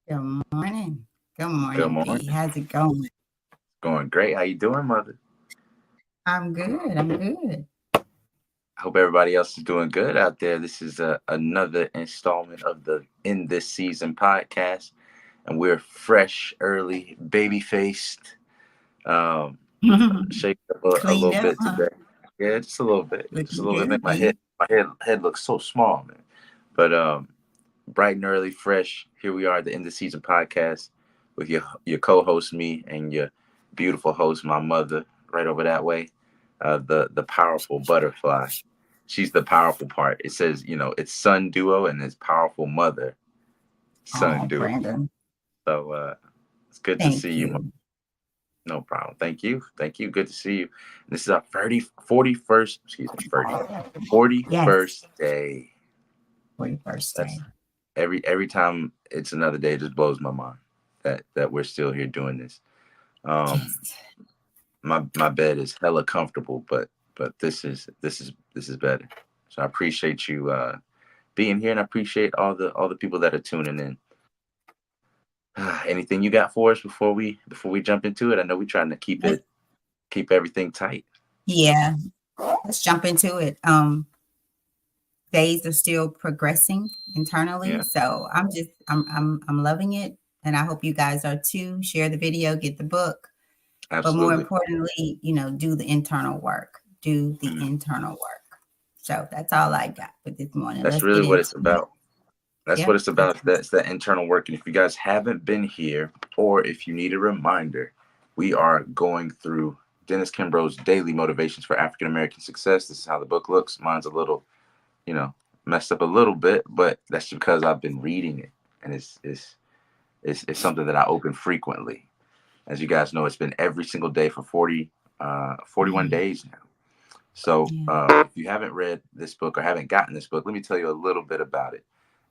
Good morning. Good Good morning, B. morning. How's it going? Going great. How you doing, mother? I'm good. I'm good. I hope everybody else is doing good out there. This is another installment of the In This Season podcast, and we're fresh, early, baby faced, um, shaped up a Cleaned little up, bit huh? today. Yeah, just a little bit, just a Looking little bit. good, Make B. my head looks so small, man. But bright and early, fresh. Here we are, the In This Season podcast with your co-host me and your beautiful host, my mother, right over that way. The powerful butterfly. She's the powerful part. It says, it's son duo and it's powerful mother son Oh, duo. Brandon. So it's good to see Thank you. you. No problem. Thank you. Thank you. Good to see you. This is our 41st, excuse me, 30, Yes. 41st day. 41st That's day. every time it's another day, it just blows my mind that we're still here doing this. Um, Yes. my bed is hella comfortable, but this is better. So I appreciate you being here, and I appreciate all the people that are tuning in. Anything you got for us before we jump into it? I know we're trying to Let's, keep everything tight. yeah. Let's jump into it. Days are still progressing internally. Yeah, So I'm loving it. And I hope you guys are too. Share the video, get the book. But more absolutely. importantly, do the internal work. Do the Mhm. internal work. So that's all I got for this morning. That's Let's really get what into it's it. about. That's what Yep. it's about. That's that internal work. And if you guys haven't been here, or if you need a reminder, we are going through Dennis Kimbro's Daily Motivations for African American Success. This is how the book looks. Mine's a little, you know, messed up a little bit, but that's because I've been reading it, and it's something that I open frequently. As you guys know, it's been every single day for 41 Mhm. days now. So Yeah. if you haven't read this book or haven't gotten this book, let me tell you a little bit about it.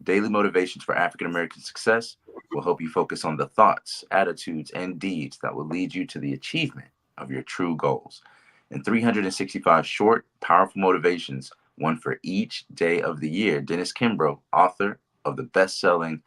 Daily Motivations for African American Success will help you focus on the thoughts, attitudes, and deeds that will lead you to the achievement of your true goals. In 365 short, powerful motivations, one for each day of the year, Dennis Kimbro, author of the best selling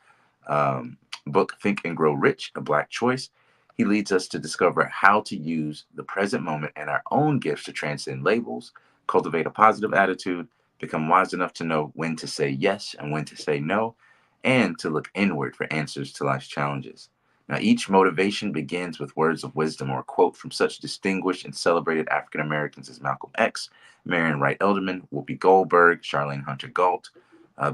book Think and Grow Rich, A Black Choice, he leads us to discover how to use the present moment and our own gifts to transcend labels, cultivate a positive attitude, become wise enough to know when to say yes and when to say no, and to look inward for answers to life's challenges. Now, each motivation begins with words of wisdom or a quote from such distinguished and celebrated African Americans as Malcolm X, Marion Wright Elderman, Whoopi Goldberg, Charlene Hunter Galt,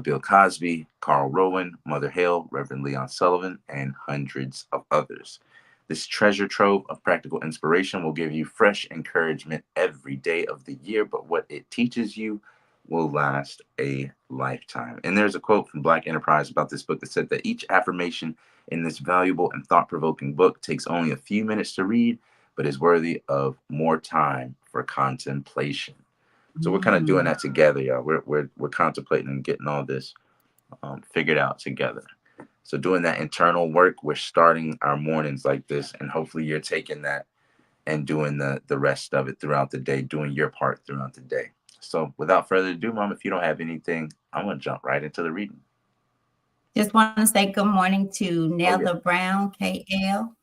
Bill Cosby, Carl Rowan, Mother Hale, Reverend Leon Sullivan, and hundreds of others. This treasure trove of practical inspiration will give you fresh encouragement every day of the year, but what it teaches you will last a lifetime. And there's a quote from Black Enterprise about this book that said that each affirmation in this valuable and thought provoking book takes only a few minutes to read, but is worthy of more time for contemplation. So we're kind of doing Mm. that together, y'all. We're contemplating and getting all this figured out together. So doing that internal work, we're starting our mornings like this, and hopefully you're taking that and doing the rest of it throughout the day, doing your part throughout the day. So without further ado, Mom, if you don't have anything, I'm gonna jump right into the reading. Just want to say good morning to Oh yeah, Nelda Brown, KL,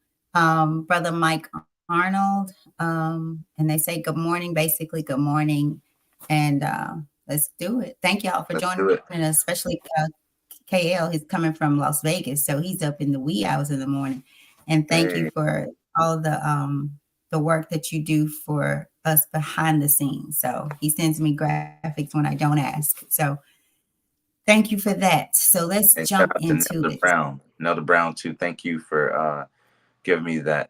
Brother Mike Arnold. And they say good morning, basically, good morning. And let's do it. Thank y'all for let's joining do us, it. especially KL. He's coming from Las Vegas, so he's up in the wee hours in the morning. And thank you Hey, for all the work that you do for us behind the scenes. So he sends me graphics when I don't ask. So thank you for that. So let's and jump shout out to into Nelda it. Brown. Nelda Brown too. Thank you for giving me that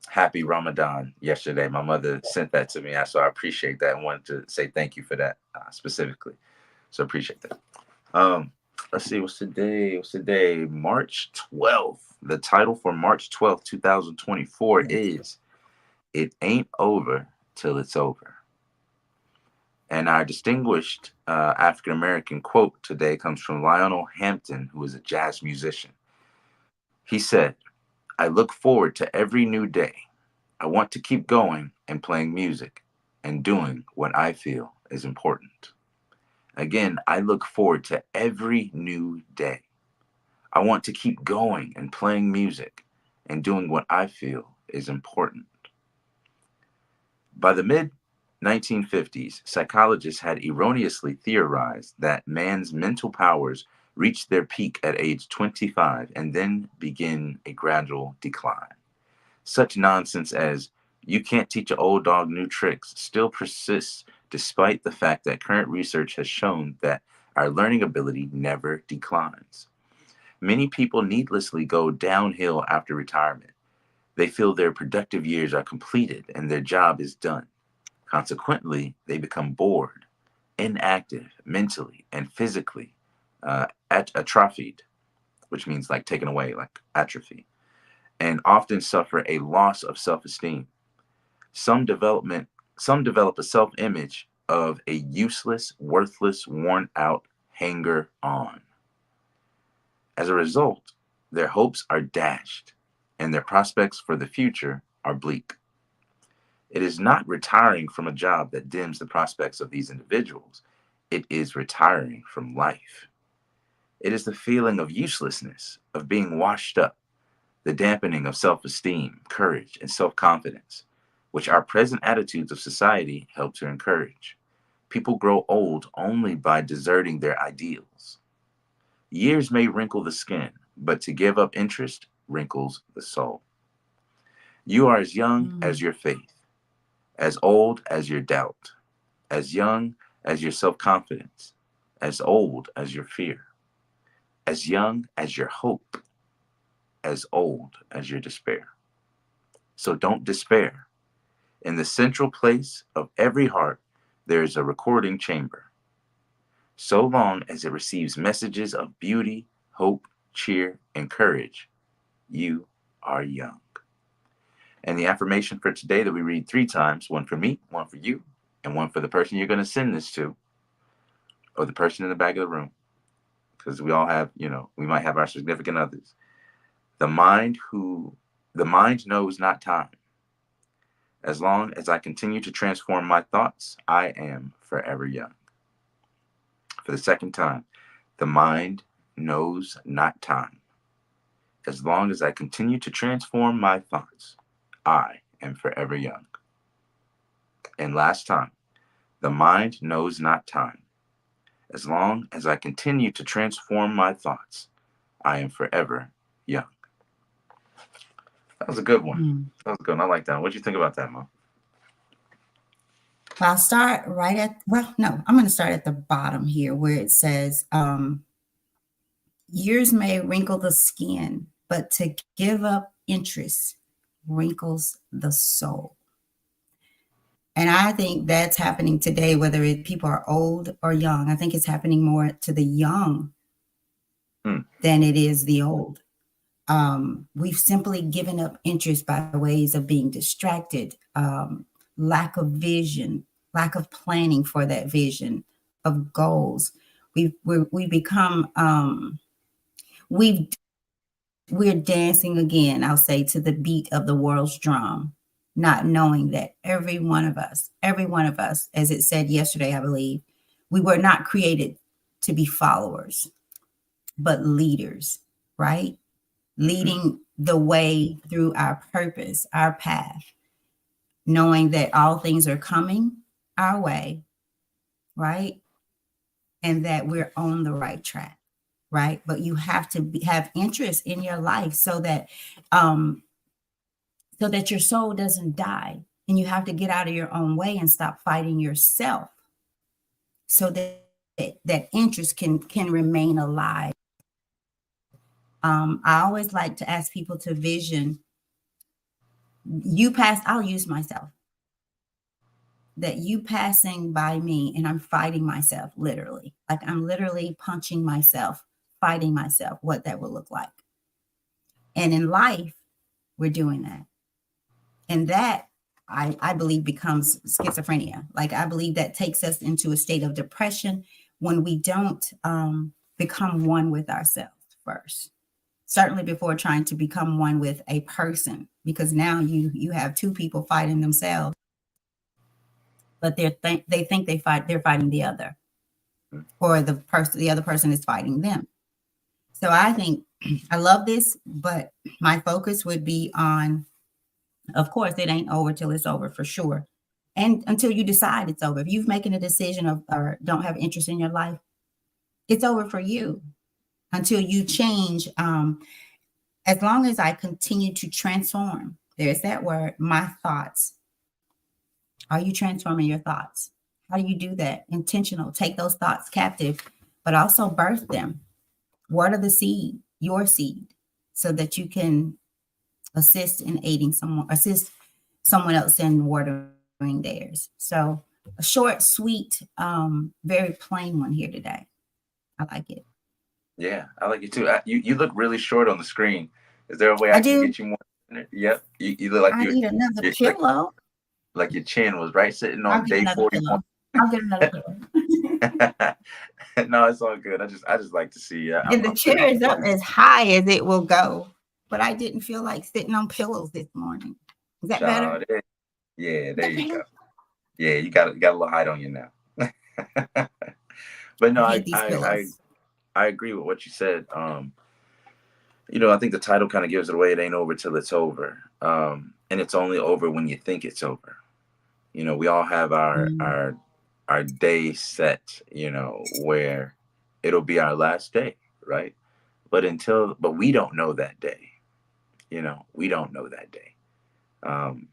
happy Ramadan yesterday. My mother sent that to me, so I appreciate that and wanted to say thank you for that specifically. So appreciate that. Um, let's see, what's today? What's today? March 12th. The title for March 12th, 2024 is It Ain't Over Till It's Over. And our distinguished African American quote today comes from Lionel Hampton, who is a jazz musician. He said, I look forward to every new day. I want to keep going and playing music and doing what I feel is important. Again, I look forward to every new day. I want to keep going and playing music and doing what I feel is important. By the mid 1950s, psychologists had erroneously theorized that man's mental powers reach their peak at age 25 and then begin a gradual decline. Such nonsense as "you can't teach an old dog new tricks" still persists despite the fact that current research has shown that our learning ability never declines. Many people needlessly go downhill after retirement. They feel their productive years are completed and their job is done. Consequently, they become bored, inactive mentally and physically, atrophied, which means like taken away, like atrophy, and often suffer a loss of self-esteem. Some development some develop a self-image of a useless, worthless, worn-out hanger-on. As a result, their hopes are dashed and their prospects for the future are bleak. It is not retiring from a job that dims the prospects of these individuals. It is retiring from life. It is the feeling of uselessness, of being washed up, the dampening of self esteem, courage, and self confidence, which our present attitudes of society help to encourage. People grow old only by deserting their ideals. Years may wrinkle the skin, but to give up interest wrinkles the soul. You are as young as Mm. your faith, as old as your doubt, as young as your self confidence, as old as your fear, as young as your hope, as old as your despair. So don't despair. In the central place of every heart, there is a recording chamber. So long as it receives messages of beauty, hope, cheer, and courage, you are young. And the affirmation for today that we read three times, one for me, one for you, and one for the person you're going to send this to, or the person in the back of the room, because we all have, we might have our significant others. The mind who, the mind knows not time. As long as I continue to transform my thoughts, I am forever young. For the second time, the mind knows not time. As long as I continue to transform my thoughts, I am forever young. And last time, the mind knows not time. As long as I continue to transform my thoughts, I am forever young. That was a good one. Mm. That was a good one. I like that one. What do you think about that, Mom? Well, I'll start right at, well, no, I'm going to start at the bottom here where it says, years may wrinkle the skin, but to give up interest wrinkles the soul. And I think that's happening today, whether people are old or young. I think it's happening more to the young Hmm. than it is the old. We've simply given up interest by ways of being distracted, lack of vision, lack of planning for that vision of goals. We become we've we're dancing again, I'll say, to the beat of the world's drum, not knowing that every one of us, as it said yesterday, I believe, we were not created to be followers, but leaders, right? Mm-hmm. Leading the way through our purpose, our path, knowing that all things are coming our way, right? And that we're on the right track, right? But you have to have interest in your life um, so that your soul doesn't die. And you have to get out of your own way and stop fighting yourself so that interest can remain alive. I always like to ask people to vision I'll use myself, that you passing by me and I'm fighting myself, literally. Like I'm literally punching myself, fighting myself, what that would look like. And in life, we're doing that. And that I believe becomes schizophrenia. Like I believe that takes us into a state of depression when we don't become one with ourselves first. Certainly before trying to become one with a person, because now you have two people fighting themselves, but they think they're fighting the other, or the other person is fighting them. So I think I love this, but my focus would be on, of course, it ain't over till it's over for sure. And until you decide it's over. If you've making a decision of or don't have interest in your life, it's over for you until you change. As long as I continue to transform, there's that word, my thoughts. Are you transforming your thoughts? How do you do that? Intentional. Take those thoughts captive, but also birth them. Water the seed, your seed, so that you can assist someone else in watering theirs. So a short, sweet, very plain one here today. I like it. Yeah, I like you too. You look really short on the screen. Is there a way I I can do. get you more? Yep. You look like I need another you're pillow. like your chin was right sitting I'll on get day another 41. pillow. I'll get another pillow. No, it's all good. I just like to see. And the I'm sitting chair on is up 40. as high as it will go. But I didn't feel like sitting on pillows this morning. Is that better? Child, yeah, Is there that you go. better? Yeah, you got a little height on you now. But I no, hate these pillows. I agree with what you said. I think the title kind of gives it away. It ain't over till it's over. And it's only over when you think it's over. We all have Mm. our day set, where it'll be our last day, right? But we don't know that day. We don't know that day. Um,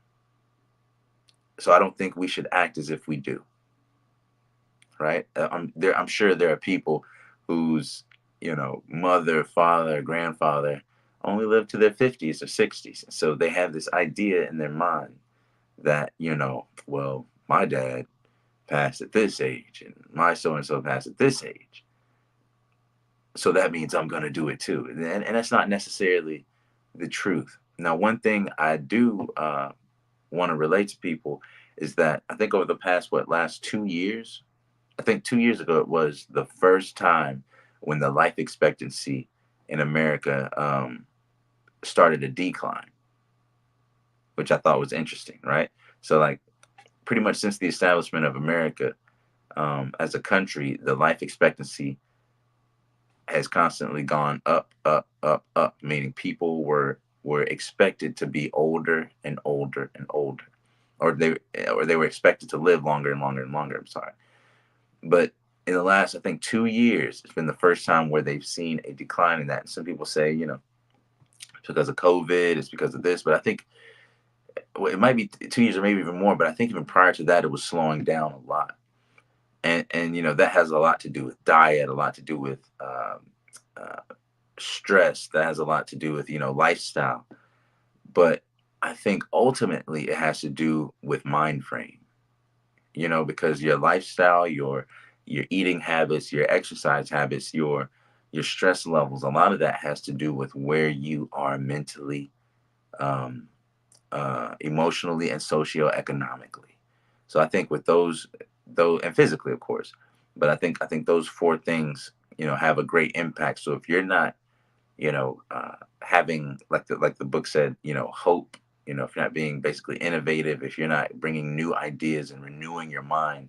so I don't think we should act as if we do, right? I'm sure there are people whose, mother, father, grandfather only lived to their 50s or 60s. So they have this idea in their mind that, well, my dad passed at this age and my so and so passed at this age. So that means I'm going to do it too. And that's not necessarily the truth. Now, one thing I do want to relate to people is that I think over the last 2 years, I think 2 years ago, it was the first time when the life expectancy in America started a decline, which I thought was interesting, right? So, like, pretty much since the establishment of America as a country, the life expectancy has constantly gone up, up, up, up, meaning people were expected to be older and older and older, or they were expected to live longer and longer and longer. I'm sorry, but in the last, I think, 2 years, it's been the first time where they've seen a decline in that. And some people say, it's because of COVID, it's because of this, but I think, well, it might be 2 years or maybe even more. But I think even prior to that, it was slowing down a lot, and that has a lot to do with diet, a lot to do with uh, stress, that has a lot to do with lifestyle. But I think ultimately it has to do with mind frame, because your lifestyle, your eating habits, your exercise habits, your stress levels, a lot of that has to do with where you are mentally, um, emotionally, and socioeconomically. So I think with those, and physically, of course, but I think those four things, have a great impact. So if you're not, having, like the book said, hope, if you're not being basically innovative, if you're not bringing new ideas and renewing your mind,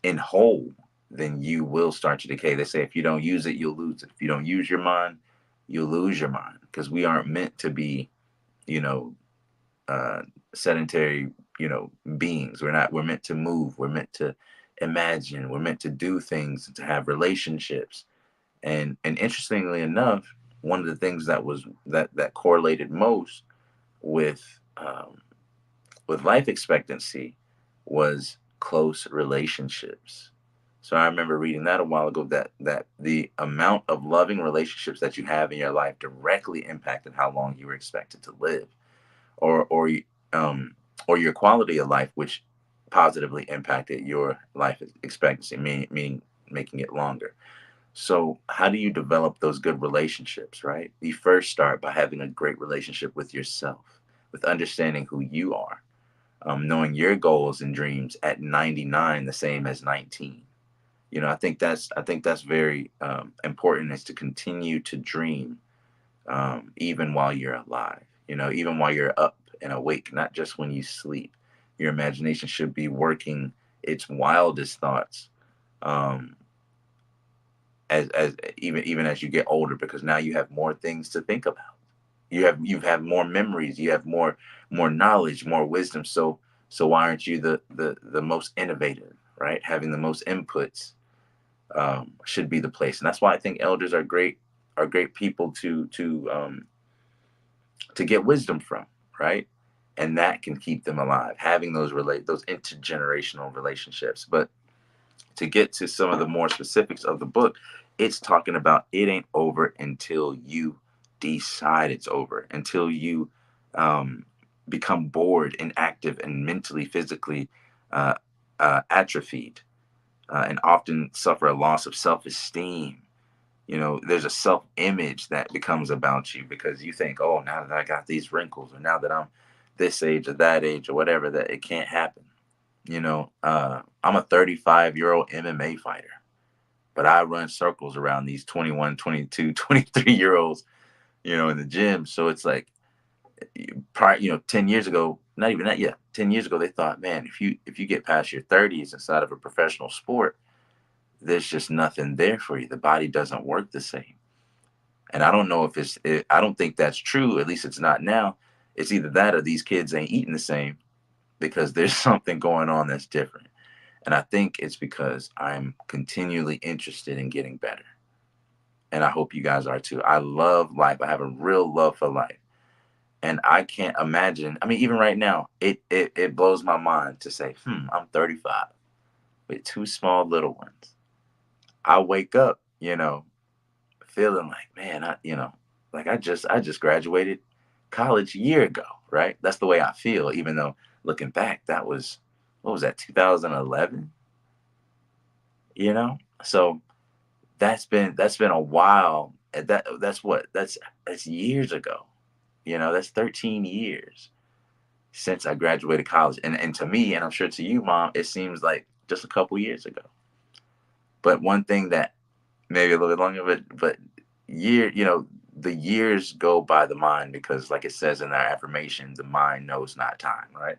in whole, then you will start to decay. They say if you don't use it, you'll lose it. If you don't use your mind, you'll lose your mind, because we aren't meant to be, you know, uh, sedentary, beings. We're meant to move. We're meant to imagine. We're meant to do things, to have relationships. And interestingly enough, one of the things that correlated most with life expectancy was close relationships. So I remember reading that a while ago, that the amount of loving relationships that you have in your life directly impacted how long you were expected to live, or or your quality of life, which positively impacted your life expectancy, meaning making it longer. So how do you develop those good relationships, right? You first start by having a great relationship with yourself, with understanding who you are, knowing your goals and dreams at 99, the same as 19. I think that's very important, is to continue to dream, even while you're alive. Even while you're up and awake, not just when you sleep. Your imagination should be working its wildest thoughts, um, as even as you get older, because now you have more things to think about. You have more memories, you have more knowledge, more wisdom. So why aren't you the most innovative, right? Having the most inputs should be the place. And that's why I think elders are great people to get wisdom from, right? And that can keep them alive, having those intergenerational relationships. But to get to some of the more specifics of the book, it's talking about it ain't over until you decide it's over, until you um, become bored, inactive, and mentally, physically uh, atrophied, and often suffer a loss of self esteem. There's a self image that becomes about you because you think, oh, now that I got these wrinkles, or now that I'm this age or that age or whatever, that it can't happen. I'm a 35-year-old MMA fighter, but I run circles around these 21, 22, 23 year olds, in the gym. So it's like, prior, 10 years ago, not even that yet, 10 years ago, they thought, man, if you get past your 30s inside of a professional sport, there's just nothing there for you. The body doesn't work the same. And I don't know if I don't think that's true. At least it's not now. It's either that or these kids ain't eating the same, because there's something going on that's different. And I think it's because I'm continually interested in getting better. And I hope you guys are too. I love life. I have a real love for life. And I can't imagine. I mean, even right now, it blows my mind to say, I'm 35 with two small little ones. I wake up, feeling like, man, like I just graduated college a year ago, right? That's the way I feel, even though looking back, that was, what was that, 2011? So that's been a while. That's years ago. That's 13 years since I graduated college. And to me, and I'm sure to you, Mom, it seems like just a couple years ago. But one thing that maybe a little bit longer, but the years go by the mind, because like it says in our affirmation, the mind knows not time, right?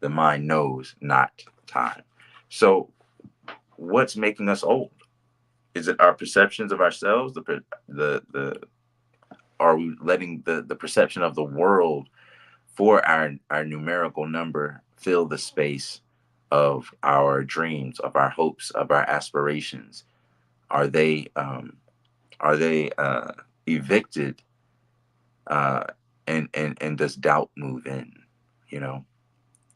The mind knows not time. So what's making us old? Is it our perceptions of ourselves? The Are we letting the perception of the world for our numerical number fill the space of our dreams, of our hopes, of our aspirations? Are they evicted, uh, and does doubt move in? You know,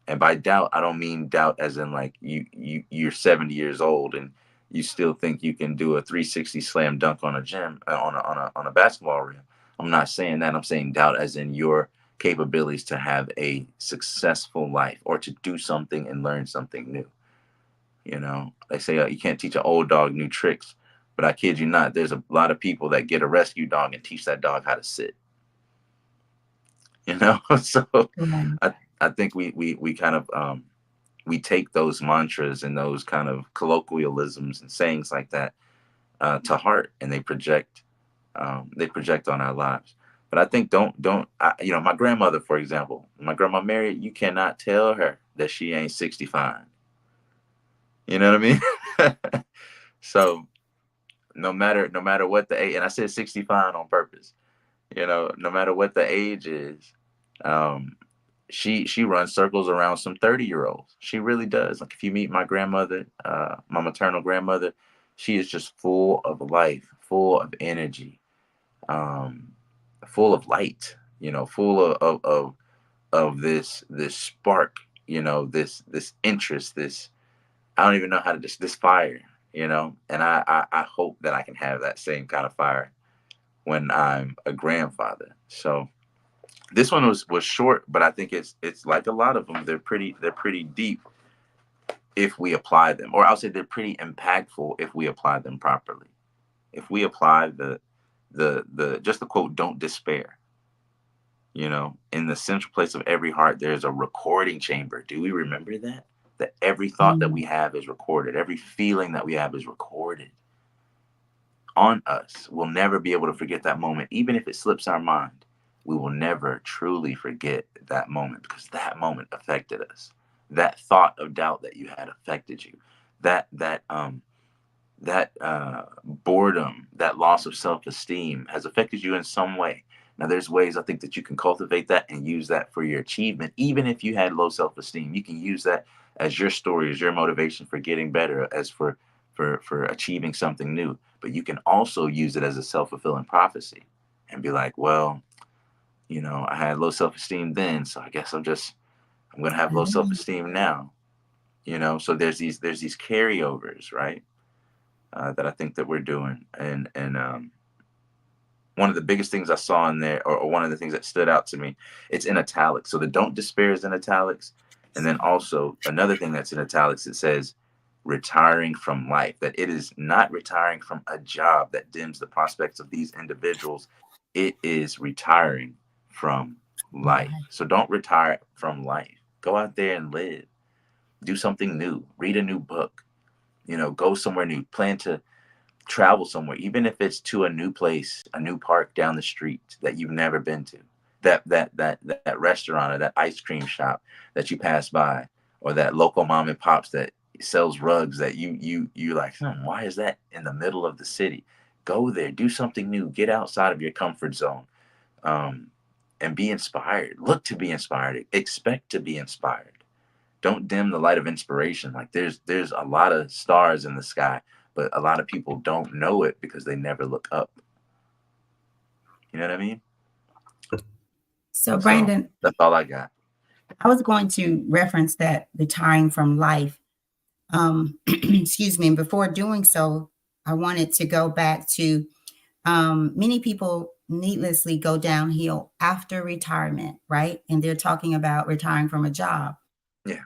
and by doubt, I don't mean doubt as in like you're 70 years old and you still think you can do a 360 slam dunk on a gym, on a basketball rim. I'm not saying that. I'm saying doubt as in your capabilities to have a successful life or to do something and learn something new. They say you can't teach an old dog new tricks, but I kid you not, there's a lot of people that get a rescue dog and teach that dog how to sit. So Right. I think we kind of we take those mantras and those kind of colloquialisms and sayings like that to heart, and they project on our lives. But I think my grandmother, for example, my grandma Mary, you cannot tell her that she ain't 65. You know what I mean? So no matter what the age, and I said 65 on purpose. No matter what the age is, um, she runs circles around some 30-year-olds. She really does. Like if you meet my grandmother, my maternal grandmother, she is just full of life, full of energy, um, full of light. Full of this spark. This interest. This, I don't even know how to just, this fire. And I hope that I can have that same kind of fire when I'm a grandfather. So this one was short, but I think it's like a lot of them. They're pretty deep if we apply them, or I'll say they're pretty impactful if we apply them properly. If we apply the just the quote, "Don't despair." In the central place of every heart, there's a recording chamber. Do we remember that? That every thought that Mm. we have is recorded. Every feeling that we have is recorded on us. We'll never be able to forget that moment, even if it slips our mind. We will never truly forget that moment because that moment affected us. That thought of doubt that you had affected you. That that boredom, that loss of self-esteem has affected you in some way. Now, there's ways I think that you can cultivate that and use that for your achievement. Even if you had low self-esteem, you can use that as your story, as your motivation for getting better, as for achieving something new. But you can also use it as a self-fulfilling prophecy and be like, well, I had low self-esteem then, so I guess I'm gonna have low self-esteem now. So there's these carryovers, right? That I think that we're doing, and one of the biggest things I saw in there, or one of the things that stood out to me, it's in italics. So the don't despair is in italics. And then also another thing that's in italics, it says retiring from life, that it is not retiring from a job that dims the prospects of these individuals. It is retiring from life. So don't retire from life. Go out there and live. Do something new. Read a new book. Go somewhere new. Plan to travel somewhere, even if it's to a new place, a new park down the street that you've never been to, that restaurant or that ice cream shop that you pass by, or that local mom and pops that sells rugs that you like, why is that in the middle of the city? Go there, do something new, get outside of your comfort zone, um, and be inspired. Look to be inspired. Expect to be inspired. Don't dim the light of inspiration. Like there's a lot of stars in the sky, but a lot of people don't know it because they never look up. You know what I mean? So, So Brandon, that's all I got. I was going to reference that retiring from life. Excuse me. And before doing so, I wanted to go back to many people needlessly go downhill after retirement, right? And they're talking about retiring from a job, Yeah.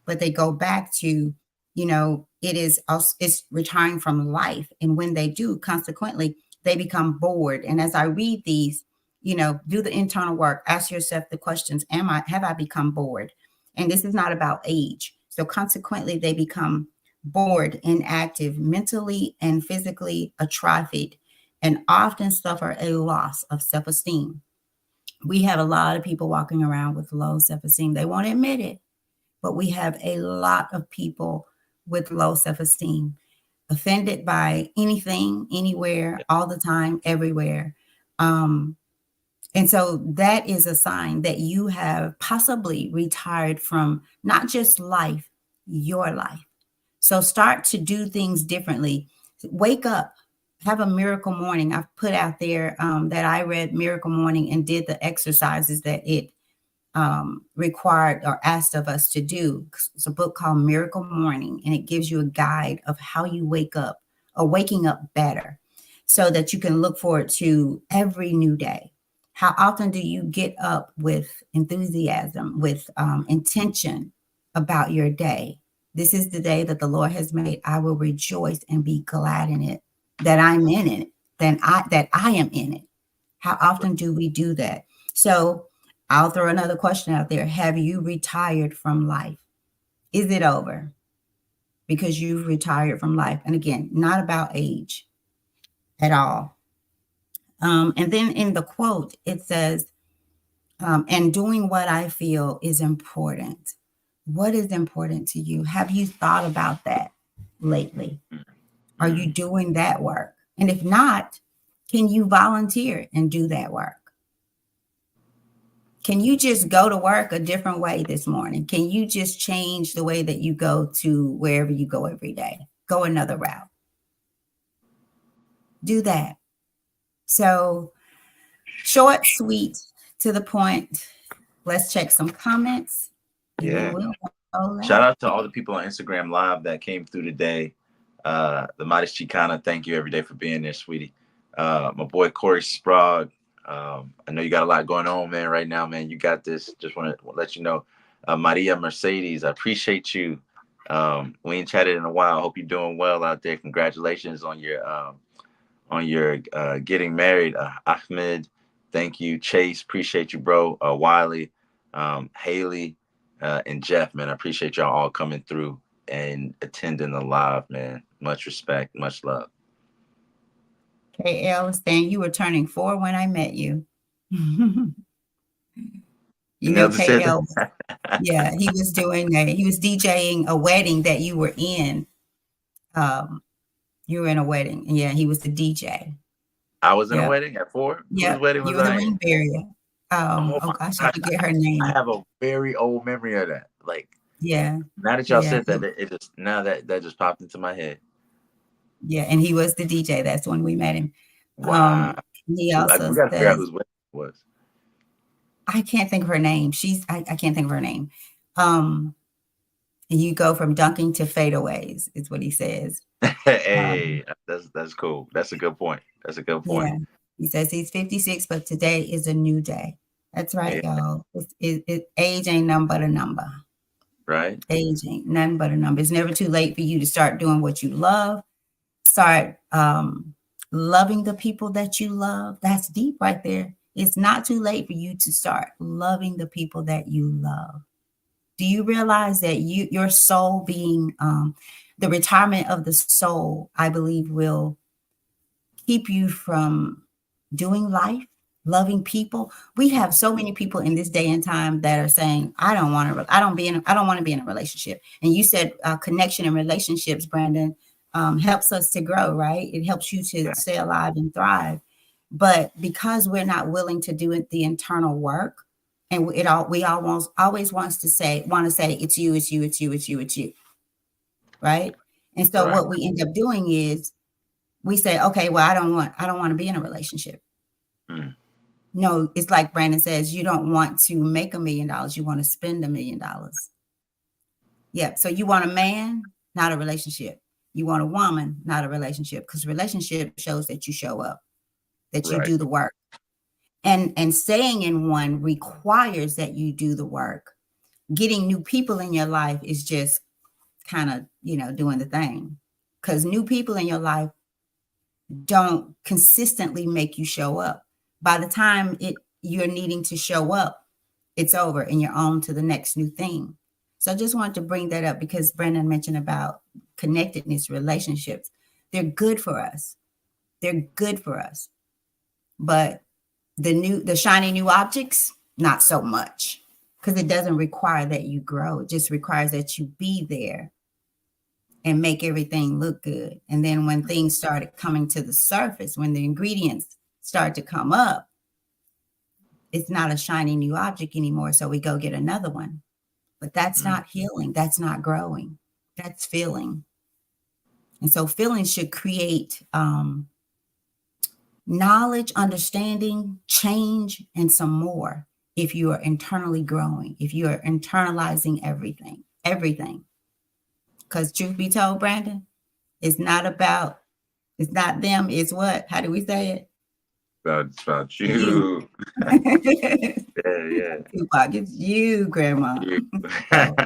but they go back to, it is also, it's retiring from life. And when they do, consequently, they become bored. And as I read these, do the internal work, ask yourself the questions, have I become bored? And this is not about age. So consequently, they become bored, inactive, mentally and physically atrophied, and often suffer a loss of self-esteem. We have a lot of people walking around with low self-esteem. They won't admit it, but we have a lot of people with low self-esteem, offended by anything, anywhere, all the time, everywhere. Um, and so that is a sign that you have possibly retired from not just life, your life. So start to do things differently. Wake up, have a miracle morning. I've put out there that I read Miracle Morning and did the exercises that it required or asked of us to do. It's a book called Miracle Morning, and it gives you a guide of how you wake up or waking up better so that you can look forward to every new day. How often do you get up with enthusiasm, with intention about your day? This is the day that the Lord has made. I will rejoice and be glad in it, that I'm in it, that I am in it. How often do we do that? So I'll throw another question out there. Have you retired from life? Is it over? Because you've retired from life. And again, not about age at all. And then in the quote, it says, and doing what I feel is important. What is important to you? Have you thought about that lately? Are you doing that work? And if not, can you volunteer and do that work? Can you just go to work a different way this morning? Can you just change the way that you go to wherever you go every day? Go another route. Do that. So short, sweet, to the point. Let's check some comments and then Yeah. we'll go Shout live. out to all the people on Instagram Live that came through today. The Modest Chicana, thank you every day for being there, sweetie. My boy Corey Sprague. I know you got a lot going on, man, right now, man. You got this. Just want to let you know. Maria Mercedes, I appreciate you. We ain't chatted in a while. Hope you're doing well out there. Congratulations on your getting married. Ahmed, thank you. Chase, appreciate you, bro. Wiley, Haley, and Jeff, man, I appreciate y'all all coming through and attending the live, man. Much respect, much love. KL is saying you were turning 4 when I met you. You know, Never said KL, that. yeah, he was DJing a wedding that you were in. Um, You were in a wedding. Yeah, he was the DJ. I was in a Yep. wedding at 4. Whose Yep. wedding You was were the I in? ring bearer. Oh Oh my gosh, I gosh, forget her I name. have a very old memory of that. Like, Yeah. now that y'all Yeah. said that, it just now that just popped into my head. Yeah, and he was the DJ. That's when we met him. Wow. He We also got to figure out says, whose wedding it was. I can't think of her name. I can't think of her name. Um, and you go from dunking to fadeaways, is what he says. Hey, that's cool. That's a good point. That's a good point. Yeah. He says he's 56, but today is a new day. That's right, Yeah, y'all. Age ain't nothing but a number. right. Age ain't nothing but a number. It's never too late for you to start doing what you love. Start loving the people that you love. That's deep right there. It's not too late for you to start loving the people that you love. Do you realize that your soul being the retirement of the soul, I believe, will keep you from doing life, loving people. We have so many people in this day and time that are saying, "I don't want to. I don't want to be in a relationship." And you said connection and relationships, Brandon, helps us to grow. Right? It helps you to Yeah. stay alive and thrive. But because we're not willing to do it, the internal work, and we always want to say it's you, it's you, it's you, it's you, it's you, right? And so Right. what we end up doing is we say, okay, well, I don't want to be in a relationship. Mm, No, it's like Brandon says, you don't want to make $1 million. You want to spend $1 million. Yeah. So you want a man, not a relationship. You want a woman, not a relationship, because relationship shows that you show up, that you right. do the work. And staying in one requires that you do the work. Getting new people in your life is just kind of, doing the thing. Because new people in your life don't consistently make you show up. By the time you're needing to show up, it's over and you're on to the next new thing. So I just wanted to bring that up because Brendan mentioned about connectedness, relationships. They're good for us. They're good for us. But the shiny new objects, not so much. Because it doesn't require that you grow. It just requires that you be there and make everything look good. And then when things started coming to the surface, when the ingredients start to come up, it's not a shiny new object anymore. So we go get another one. But that's Mm, not healing. That's not growing. That's feeling. And so feeling should create knowledge, understanding, change, and some more if you are internally growing, if you are internalizing everything. Because truth be told, Brandon, it's not about, it's not them, it's what? How do we say it? it's about You. you. Yeah, yeah. Tupac, it's you, Grandma. You. So,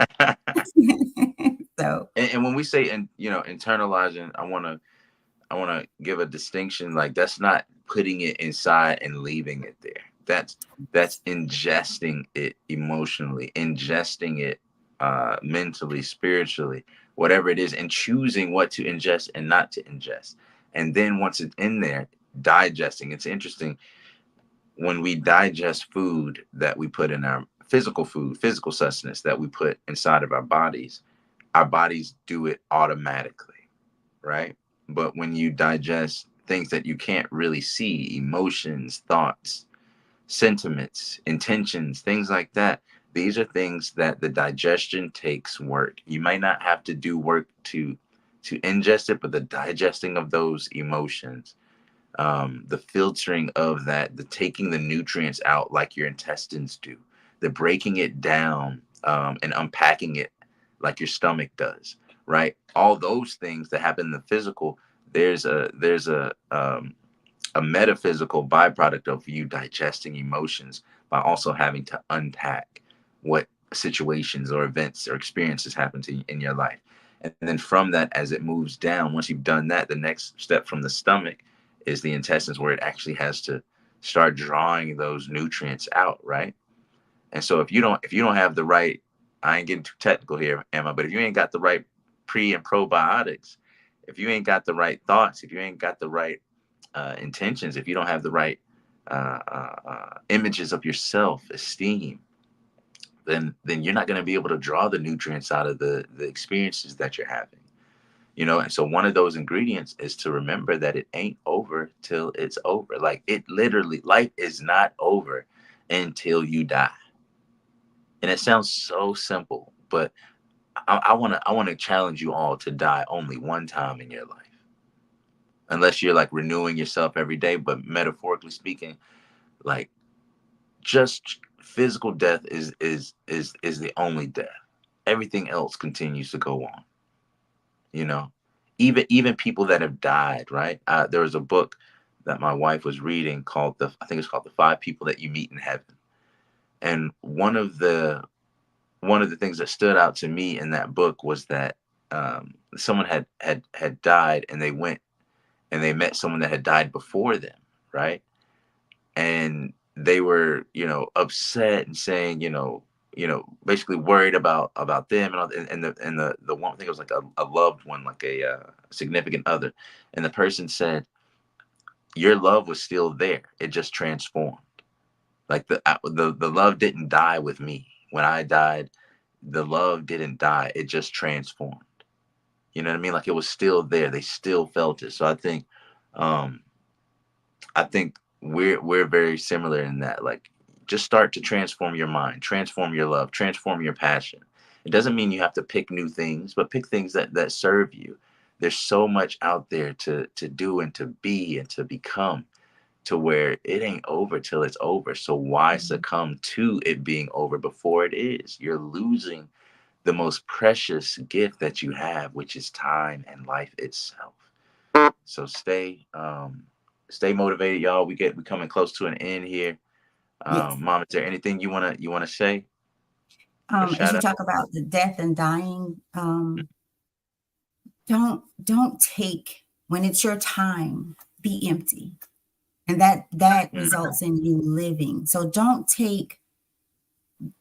so And when we say, and internalizing, I want to give a distinction. Like, that's not putting it inside and leaving it there. That's ingesting it emotionally, ingesting it mentally, spiritually, whatever it is, and choosing what to ingest and not to ingest. And then once it's in there, digesting. It's interesting when we digest food that we put in our physical sustenance that we put inside of our bodies do it automatically, right? But when you digest things that you can't really see, emotions, thoughts, sentiments, intentions, things like that, these are things that the digestion takes work. You might not have to do work to ingest it, but the digesting of those emotions, the filtering of that, the taking the nutrients out like your intestines do, the breaking it down and unpacking it like your stomach does, right? All those things that happen in the physical, there's a metaphysical byproduct of you digesting emotions by also having to unpack what situations or events or experiences happen to you in your life. And then from that, as it moves down, once you've done that, the next step from the stomach is the intestines, where it actually has to start drawing those nutrients out, right? And so if you don't have the right, I ain't getting too technical here, Emma, but if you ain't got the right pre and probiotics, if you ain't got the right thoughts, if you ain't got the right intentions, if you don't have the right images of your self-esteem, then you're not going to be able to draw the nutrients out of the experiences that you're having. And so one of those ingredients is to remember that it ain't over till it's over. Like, it literally, life is not over until you die. And it sounds so simple, but I want to challenge you all to die only one time in your life, unless you're like renewing yourself every day. But metaphorically speaking, like, just physical death is the only death. Everything else continues to go on. You know, even people that have died. Right? There was a book that my wife was reading called I think it's called The Five People That You Meet in Heaven. And one of the things that stood out to me in that book was that someone had died, and they went and they met someone that had died before them, right? And they were, upset and saying, basically worried about them, and the one thing was like a loved one, like a significant other, and the person said, "Your love was still there. It just transformed. Like the love didn't die with me when I died. The love didn't die. It just transformed." You know what I mean? Like, it was still there. They still felt it. So um, I think we're very similar in that. Like, just start to transform your mind, transform your love, transform your passion. It doesn't mean you have to pick new things, but pick things that serve you. There's so much out there to do and to be and to become, to where it ain't over till it's over. So why Mhm. succumb to it being over before it is? You're losing the most precious gift that you have, which is time and life itself. So stay motivated, y'all. We coming close to an end here. Yes. Mom, is there anything you wanna say or As shout you out? talk about the death and dying, don't take when it's your time, be empty. And that Mm, results in you living. So don't take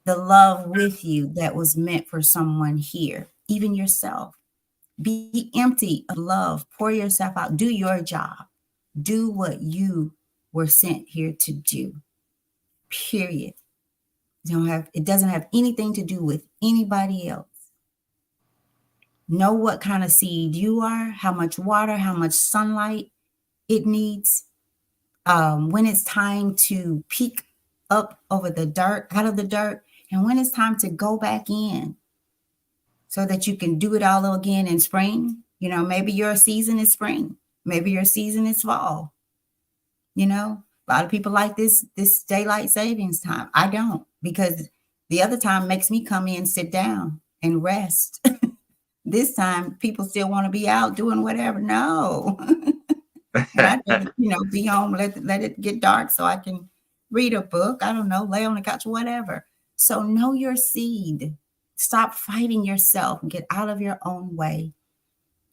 the love with you that was meant for someone here, even yourself. Be empty of love. Pour yourself out. Do your job. Do what you were sent here to do. Period. It doesn't have anything to do with anybody else. Know what kind of seed you are, how much water, how much sunlight it needs. When it's time to peek up over the dirt, out of the dirt, and when it's time to go back in so that you can do it all again in spring. Maybe your season is spring, maybe your season is fall. A lot of people like this daylight savings time. I don't, because the other time makes me come in, sit down, and rest. This time, people still want to be out doing whatever. No. And I'd rather, be home, let it get dark so I can read a book. I don't know, lay on the couch, whatever. So know your seed. Stop fighting yourself. Get out of your own way.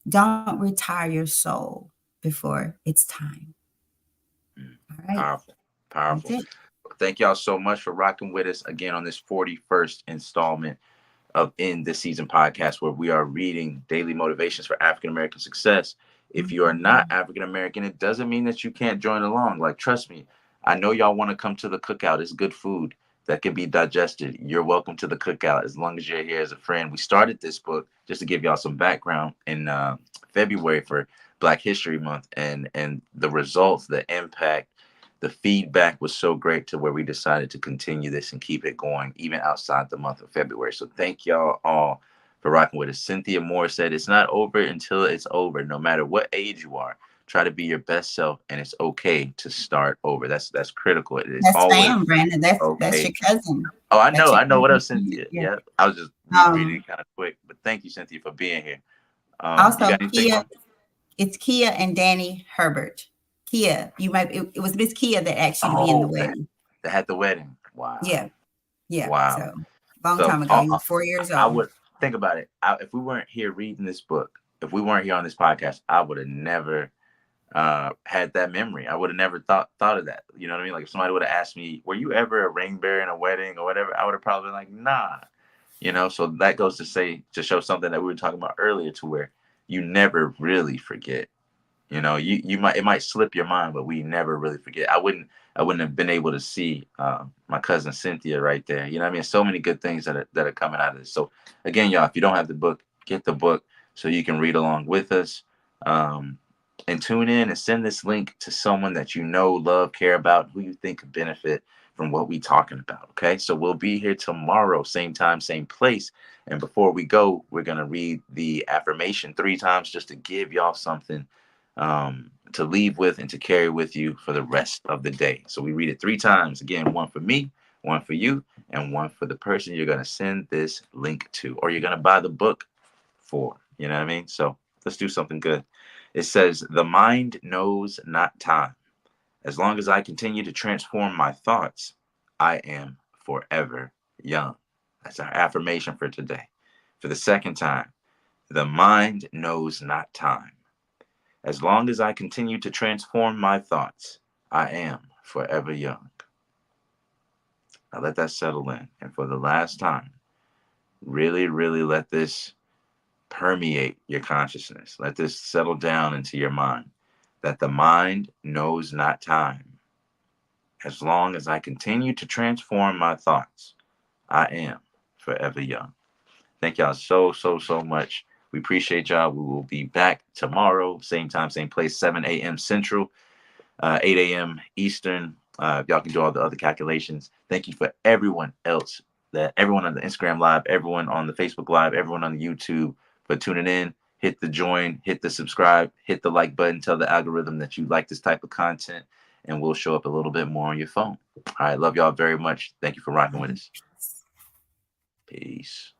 Don't retire your soul before it's time. mm. All right. Powerful, That's powerful. it. Thank y'all so much for rocking with us again on this 41st installment of In This Season podcast, where we are reading Daily Motivations for African American Success. If you are not Mhm. African American, it doesn't mean that you can't join along. Like, trust me, I know y'all want to come to the cookout. It's good food that can be digested. You're welcome to the cookout as long as you're here as a friend. We started this book, just to give y'all some background, in February for Black History Month, and the results, the impact, the feedback was so great to where we decided to continue this and keep it going even outside the month of February. So thank y'all all for rocking with us. Cynthia Moore said, "It's not over until it's over. No matter what age you are, try to be your best self, and it's okay to start over." That's critical. It is That's always Sam, Brandon. That's okay. your cousin. Oh, I That's know. your I know. What cousin. up, Cynthia? Yeah. Yeah, I was just reading Um, it kind of quick, but thank you, Cynthia, for being here. You Also, got anything, Kia, Mom? it's Kia and Danny Herbert. Kia, it was Miss Kia that asked you to be in the Oh, that wedding. that had the wedding. Yeah, Wow. yeah. Wow. So long So time ago. You were 4 years I old. would think about it. If we weren't here reading this book, if we weren't here on this podcast, I would have never had that memory. I would have never thought of that. You know what I mean? Like, if somebody would have asked me, "Were you ever a ring bearer in a wedding or whatever?" I would have probably been like, "Nah." So that goes to show something that we were talking about earlier, to where you never really forget. You might, it might slip your mind, but we never really forget. I wouldn't have been able to see my cousin Cynthia right there. You know what I mean? So many good things that are coming out of this. So again, y'all, if you don't have the book, get the book. so you can read along with us. Um, and tune in and send this link to someone that you know, love, care about, who you think could benefit from what we talking about. Okay, so we'll be here tomorrow, same time, same place. And before we go, we're gonna read the affirmation 3 times just to give y'all something to leave with and to carry with you for the rest of the day. So we read it 3 times. Again, one for me, one for you, and one for the person you're gonna send this link to, or you're gonna buy the book for. You know what I mean? So let's do something good. It says, the mind knows not time. As long as I continue to transform my thoughts, I am forever young. That's our affirmation for today. For the second time, the mind knows not time. As long as I continue to transform my thoughts, I am forever young. Now let that settle in. And for the last time, really, really let this permeate your consciousness. Let this settle down into your mind that the mind knows not time. As long as I continue to transform my thoughts, I am forever young. Thank y'all so much. We appreciate y'all. We will be back tomorrow, same time, same place, 7 a.m. Central, 8 a.m. Eastern. Y'all can do all the other calculations. Thank you for everyone else, that everyone on the Instagram Live, everyone on the Facebook Live, everyone on the YouTube for tuning in. Hit the join, hit the subscribe, hit the like button, tell the algorithm that you like this type of content, and we'll show up a little bit more on your phone. All right, love y'all very much. Thank you for rocking with us. Peace.